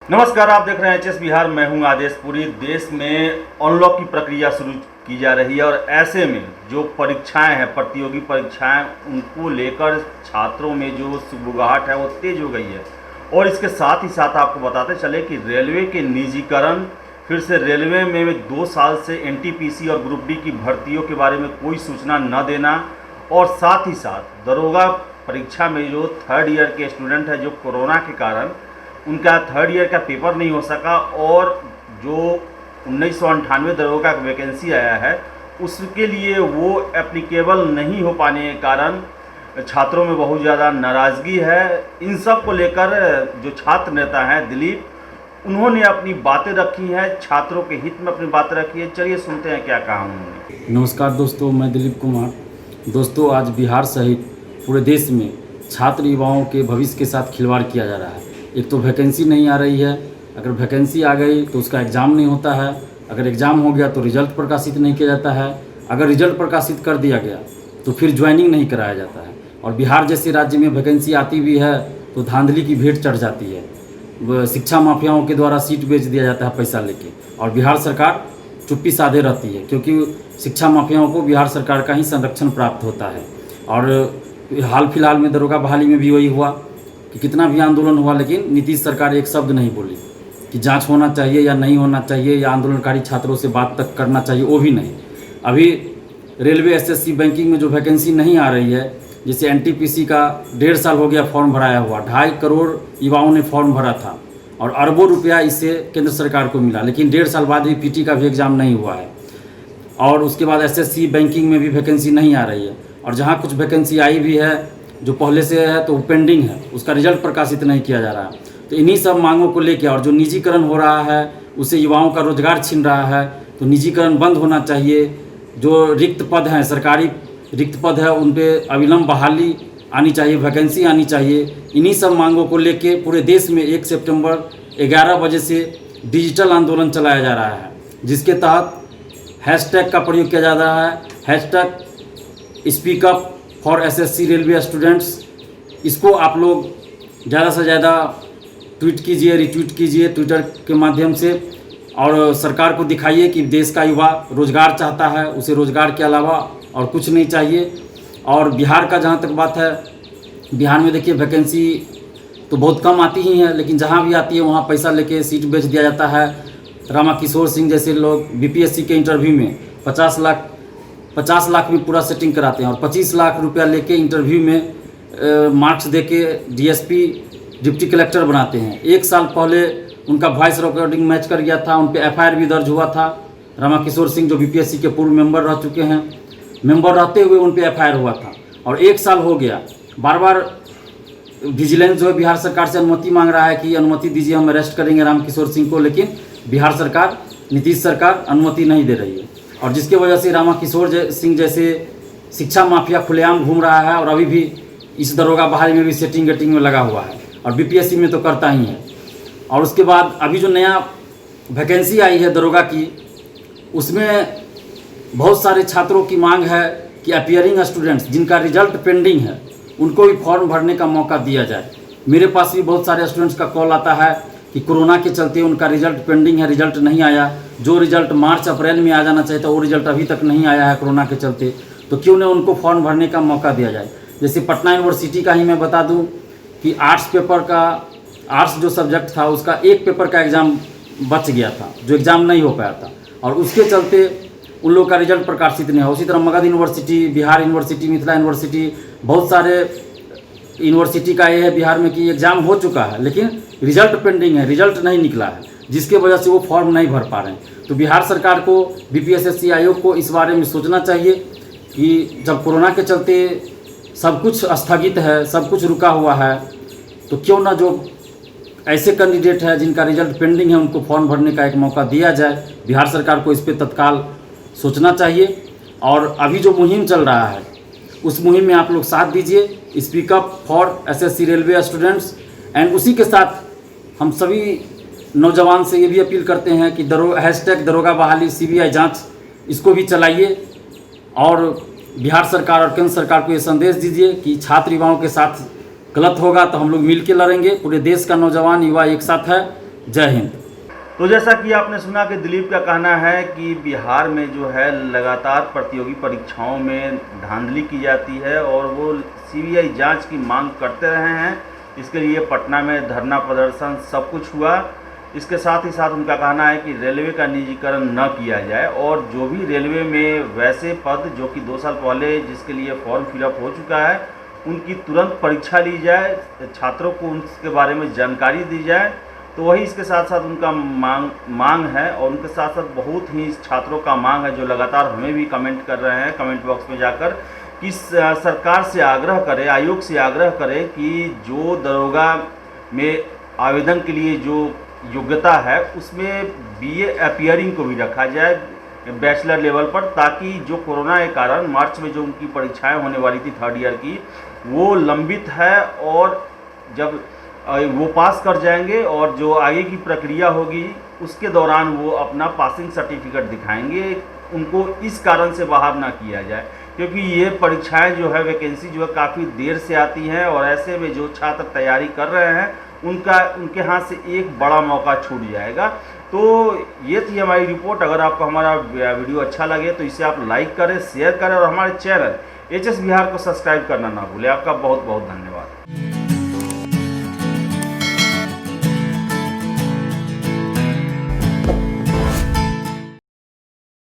नमस्कार, आप देख रहे हैं एचएस बिहार। मैं हूं आदेश। पूरी देश में अनलॉक की प्रक्रिया शुरू की जा रही है और ऐसे में जो परीक्षाएं हैं, प्रतियोगी परीक्षाएं, उनको लेकर छात्रों में जो सुगबुगाहट है वो तेज हो गई है। और इसके साथ ही साथ आपको बताते चले कि रेलवे के निजीकरण, फिर से रेलवे में 2 साल से एनटीपीसी और ग्रुप डी की भर्तियों के बारे में कोई सूचना न देना, और साथ ही साथ दरोगा परीक्षा में जो 3rd ईयर के स्टूडेंट हैं, जो कोरोना के कारण उनका 3rd ईयर का पेपर नहीं हो सका, और जो 1998 दरोगा का वैकेंसी आया है उसके लिए वो एप्लीकेबल नहीं हो पाने के कारण छात्रों में बहुत ज़्यादा नाराज़गी है। इन सब को लेकर जो छात्र नेता हैं दिलीप, उन्होंने अपनी बातें रखी हैं, छात्रों के हित में अपनी बातें रखी है। चलिए सुनते हैं क्या कहा उन्होंने। नमस्कार दोस्तों, मैं दिलीप कुमार। दोस्तों, आज बिहार सहित पूरे देश में छात्र युवाओं के भविष्य के साथ खिलवाड़ किया जा रहा है। एक तो वैकेंसी नहीं आ रही है, अगर वैकेंसी आ गई तो उसका एग्ज़ाम नहीं होता है, अगर एग्ज़ाम हो गया तो रिजल्ट प्रकाशित नहीं किया जाता है, अगर रिजल्ट प्रकाशित कर दिया गया तो फिर ज्वाइनिंग नहीं कराया जाता है। और बिहार जैसे राज्य में वैकेंसी आती भी है तो धांधली की भेंट चढ़ जाती है। शिक्षा माफियाओं के द्वारा सीट बेच दिया जाता है पैसा लेके, और बिहार सरकार चुप्पी साधे रहती है, क्योंकि शिक्षा माफियाओं को बिहार सरकार का ही संरक्षण प्राप्त होता है। और हाल फिलहाल में दरोगा बहाली में भी वही हुआ कि कितना भी आंदोलन हुआ, लेकिन नीतीश सरकार एक शब्द नहीं बोली कि जांच होना चाहिए या नहीं होना चाहिए, या आंदोलनकारी छात्रों से बात तक करना चाहिए, वो भी नहीं। अभी रेलवे एसएससी बैंकिंग में जो वैकेंसी नहीं आ रही है, जैसे एनटीपीसी का 1.5 साल हो गया फॉर्म भराया हुआ, 2.5 करोड़ युवाओं ने फॉर्म भरा था और अरबों रुपया इससे केंद्र सरकार को मिला, लेकिन 1.5 साल बाद भी पीटी का भी एग्ज़ाम नहीं हुआ है। और उसके बाद एसएससी बैंकिंग में भी वैकेंसी नहीं आ रही है, और जहाँ कुछ वैकेंसी आई भी है जो पहले से है तो पेंडिंग है, उसका रिजल्ट प्रकाशित नहीं किया जा रहा है। तो इन्हीं सब मांगों को लेकर, और जो निजीकरण हो रहा है उससे युवाओं का रोजगार छीन रहा है, तो निजीकरण बंद होना चाहिए। जो रिक्त पद हैं, सरकारी रिक्त पद है, उन पर अविलंब बहाली आनी चाहिए, वैकेंसी आनी चाहिए। इन्हीं सब मांगों को लेके पूरे देश में 1 सितंबर 11 बजे से डिजिटल आंदोलन चलाया जा रहा है, जिसके तहत हैशटैग का प्रयोग किया जा रहा है, hashtag speak up for SSC railway students. इसको आप लोग ज़्यादा से ज़्यादा ट्वीट कीजिए, रिट्वीट कीजिए ट्विटर के माध्यम से, और सरकार को दिखाइए कि देश का युवा रोज़गार चाहता है, उसे रोज़गार के अलावा और कुछ नहीं चाहिए। और बिहार का जहाँ तक बात है, बिहार में देखिए वैकेंसी तो बहुत कम आती ही है, लेकिन जहाँ भी आती है वहाँ पैसा लेके सीट बेच दिया जाता है। रामा किशोर सिंह जैसे लोग बीपीएससी के इंटरव्यू में 50 लाख में पूरा सेटिंग कराते हैं, और 25 लाख रुपया लेके इंटरव्यू में मार्क्स देके डीएसपी डिप्टी कलेक्टर बनाते हैं। 1 साल पहले उनका वॉइस रिकॉर्डिंग मैच कर गया था, उन पर एफआईआर भी दर्ज हुआ था। रामा किशोर सिंह जो बीपीएससी के पूर्व मेंबर रह चुके हैं, मेंबर रहते हुए उन पर एफआईआर हुआ था, और 1 साल हो गया। बार बार विजिलेंस जो है बिहार सरकार से अनुमति मांग रहा है कि अनुमति दीजिए, हम अरेस्ट करेंगे राम किशोर सिंह को, लेकिन बिहार सरकार, नीतीश सरकार अनुमति नहीं दे रही है। और जिसके वजह से रामा किशोर सिंह जैसे शिक्षा माफिया खुलेआम घूम रहा है, और अभी भी इस दरोगा बहाली में भी सेटिंग गेटिंग में लगा हुआ है, और बीपीएससी में तो करता ही है। और उसके बाद अभी जो नया वैकेंसी आई है दरोगा की, उसमें बहुत सारे छात्रों की मांग है कि अपीयरिंग स्टूडेंट्स जिनका रिजल्ट पेंडिंग है उनको भी फॉर्म भरने का मौका दिया जाए। मेरे पास भी बहुत सारे स्टूडेंट्स का कॉल आता है कि कोरोना के चलते उनका रिजल्ट पेंडिंग है, रिजल्ट नहीं आया। जो रिजल्ट मार्च अप्रैल में आ जाना चाहिए था वो रिजल्ट अभी तक नहीं आया है कोरोना के चलते, तो क्यों न उनको फॉर्म भरने का मौका दिया जाए। जैसे पटना यूनिवर्सिटी का ही मैं बता दूं कि आर्ट्स जो सब्जेक्ट था उसका एक पेपर का एग्ज़ाम बच गया था, जो एग्ज़ाम नहीं हो पाया था, और उसके चलते उन लोगों का रिजल्ट प्रकाशित नहीं हुआ। उसी तरह Magadh university, Bihar university, Mithila university, बहुत सारे यूनिवर्सिटी का ये है बिहार में कि एग्ज़ाम हो चुका है लेकिन रिजल्ट पेंडिंग है, रिजल्ट नहीं निकला है, जिसके वजह से वो फॉर्म नहीं भर पा रहे हैं। तो बिहार सरकार को, बीपीएसएससी आयोग को इस बारे में सोचना चाहिए कि जब कोरोना के चलते सब कुछ स्थगित है, सब कुछ रुका हुआ है, तो क्यों ना जो ऐसे कैंडिडेट है जिनका रिजल्ट पेंडिंग है उनको फॉर्म भरने का एक मौका दिया जाए। बिहार सरकार को इस पर तत्काल सोचना चाहिए। और अभी जो मुहिम चल रहा है उस मुहिम में आप लोग साथ दीजिए, speak up for SSC railway students. And उसी के साथ हम सभी नौजवान से ये भी अपील करते हैं कि हैशटैग दरोगा बहाली सीबीआई जांच, इसको भी चलाइए, और बिहार सरकार और केंद्र सरकार को ये संदेश दीजिए कि छात्र युवाओं के साथ गलत होगा तो हम लोग मिल के लड़ेंगे। पूरे देश का नौजवान युवा एक साथ है, जय हिंद। तो जैसा कि आपने सुना कि दिलीप का कहना है कि बिहार में जो है लगातार प्रतियोगी परीक्षाओं में धांधली की जाती है और वो सीबीआई जांच की मांग करते रहे हैं। इसके लिए पटना में धरना प्रदर्शन सब कुछ हुआ। इसके साथ ही साथ उनका कहना है कि रेलवे का निजीकरण न किया जाए और जो भी रेलवे में वैसे पद जो कि 2 साल पहले जिसके लिए फॉर्म फिलअप हो चुका है उनकी तुरंत परीक्षा ली जाए, छात्रों को उसके बारे में जानकारी दी जाए। तो वही इसके साथ साथ उनका मांग है और उनके साथ साथ बहुत ही छात्रों का मांग है जो लगातार हमें भी कमेंट कर रहे हैं कमेंट बॉक्स में जाकर कि सरकार से आग्रह करे, आयोग से आग्रह करे कि जो दरोगा में आवेदन के लिए जो योग्यता है उसमें बीए अपीयरिंग को भी रखा जाए बैचलर लेवल पर, ताकि जो कोरोना के कारण मार्च में जो उनकी परीक्षाएं होने वाली थी 3rd ईयर की वो लंबित है और जब वो पास कर जाएंगे और जो आगे की प्रक्रिया होगी उसके दौरान वो अपना पासिंग सर्टिफिकेट दिखाएंगे। उनको इस कारण से बाहर ना किया जाए क्योंकि ये परीक्षाएं जो है वैकेंसी जो है काफ़ी देर से आती हैं और ऐसे में जो छात्र तैयारी कर रहे हैं उनके हाथ से एक बड़ा मौका छूट जाएगा। तो ये थी हमारी रिपोर्ट। अगर आपको हमारा वीडियो अच्छा लगे तो इसे आप लाइक करें, शेयर करें और हमारे चैनल HS बिहार को सब्सक्राइब करना ना भूलें। आपका बहुत बहुत धन्यवाद।